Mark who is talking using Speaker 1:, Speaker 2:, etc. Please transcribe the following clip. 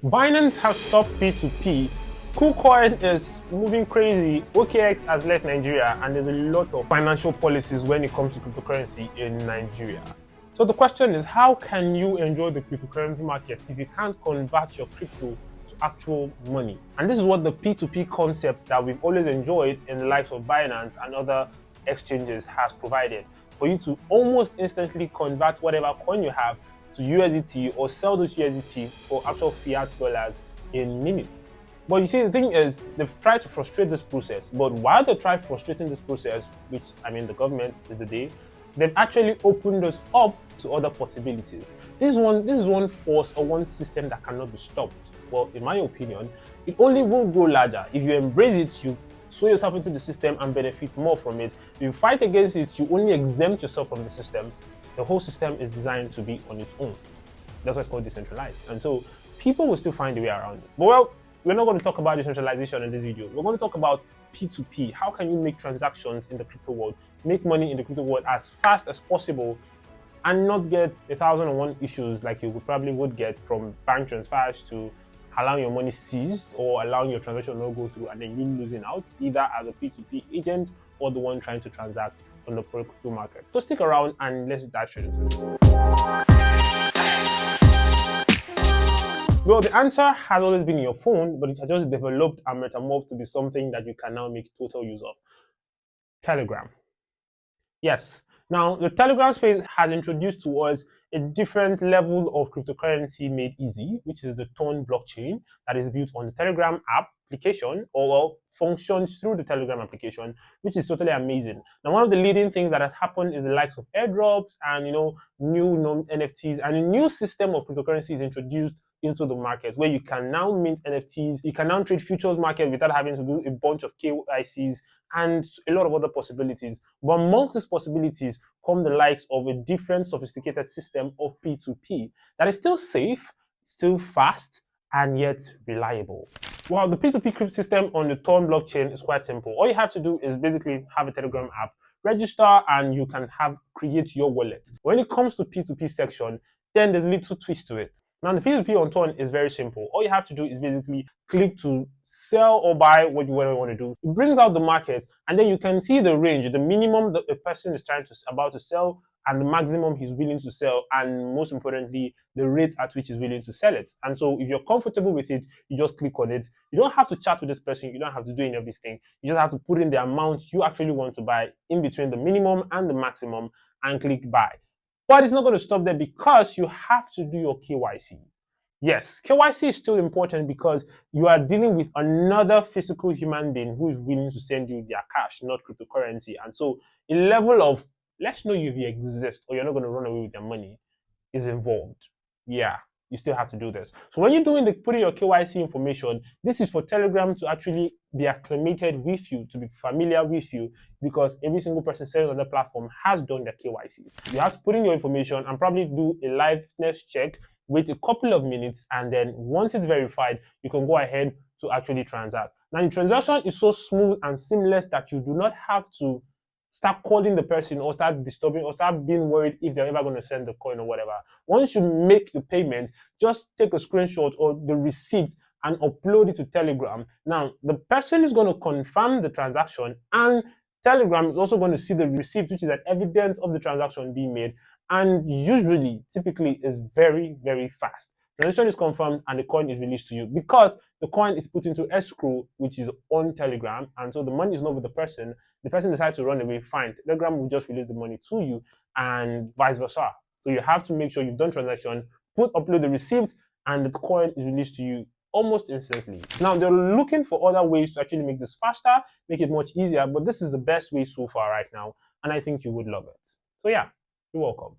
Speaker 1: Binance has stopped P2P. KuCoin is moving crazy. OKX has left Nigeria, and there's a lot of financial policies when it comes to cryptocurrency in Nigeria. So the question is, how can you enjoy the cryptocurrency market if you can't convert your crypto to actual money? And this is what the P2P concept that we've always enjoyed in the likes of Binance and other exchanges has provided, for you to almost instantly convert whatever coin you have to USDT or sell those USDT for actual fiat dollars in minutes. But you see, the thing is, they've tried to frustrate this process. But while they try frustrating this process, which, I mean, the government is the day, they've actually opened us up to other possibilities. This is one force or one system that cannot be stopped. Well, in my opinion, it only will grow larger. If you embrace it, you throw yourself into the system and benefit more from it. If you fight against it, you only exempt yourself from the system. The whole system is designed to be on its own. That's why it's called decentralized. And so people will still find a way around it. But well, we're not going to talk about decentralization in this video. We're going to talk about P2P. How can you make transactions in the crypto world, make money in the crypto world as fast as possible, and not get 1,001 issues like you probably would get from bank transfers to allowing your money seized or allowing your transaction not go through and then you losing out, either as a P2P agent or the one trying to transact on the crypto market. So stick around and let's dive straight into it. Well, the answer has always been in your phone, but it has just developed and metamorphed to be something that you can now make total use of. Telegram. Yes. Now, the Telegram space has introduced to us a different level of cryptocurrency made easy, which is the Tron blockchain that is built on the Telegram application or functions through the Telegram application, which is totally amazing. Now, one of the leading things that has happened is the likes of airdrops and, new NFTs, and a new system of cryptocurrency is introduced into the market where you can now mint NFTs, you can now trade futures market without having to do a bunch of KYCs and a lot of other possibilities. But amongst these possibilities come the likes of a different sophisticated system of P2P that is still safe, still fast, and yet reliable. Well, the P2P crypto system on the Tron blockchain is quite simple. All you have to do is basically have a Telegram app, register, and you can create your wallet. When it comes to P2P section, then there's a little twist to it. Now, the P2P on Tron is very simple. All you have to do is basically click to sell or buy whatever you want to do. It brings out the market, and then you can see the range, the minimum that a person is about to sell, and the maximum he's willing to sell, and most importantly, the rate at which he's willing to sell it. And so if you're comfortable with it, you just click on it. You don't have to chat with this person. You don't have to do any of these things. You just have to put in the amount you actually want to buy in between the minimum and the maximum and click buy. But it's not going to stop there because you have to do your KYC. Yes, KYC is still important because you are dealing with another physical human being who is willing to send you their cash, not cryptocurrency. And so a level of, let's know if you exist or you're not going to run away with your money, is involved. Yeah, you still have to do this. So when you're putting your KYC information, this is for Telegram to actually be acclimated with you, to be familiar with you, because every single person selling on the platform has done their KYCs. You have to put in your information and probably do a liveness check, wait a couple of minutes, and then once it's verified, you can go ahead to actually transact. Now, the transaction is so smooth and seamless that you do not have to start calling the person or start disturbing or start being worried if they're ever going to send the coin or whatever. Once you make the payment, just take a screenshot or the receipt and upload it to Telegram. Now, the person is going to confirm the transaction, and Telegram is also going to see the receipt, which is an evidence of the transaction being made, and usually, typically, is very, very fast. Transaction is confirmed and the coin is released to you because the coin is put into escrow, which is on Telegram, and so the money is not with the person. The person decides to run away, fine. Telegram will just release the money to you and vice versa. So you have to make sure you've done transaction, upload the receipt, and the coin is released to you almost instantly. Now, they're looking for other ways to actually make this faster, make it much easier, but this is the best way so far right now, and I think you would love it. So yeah, you're welcome.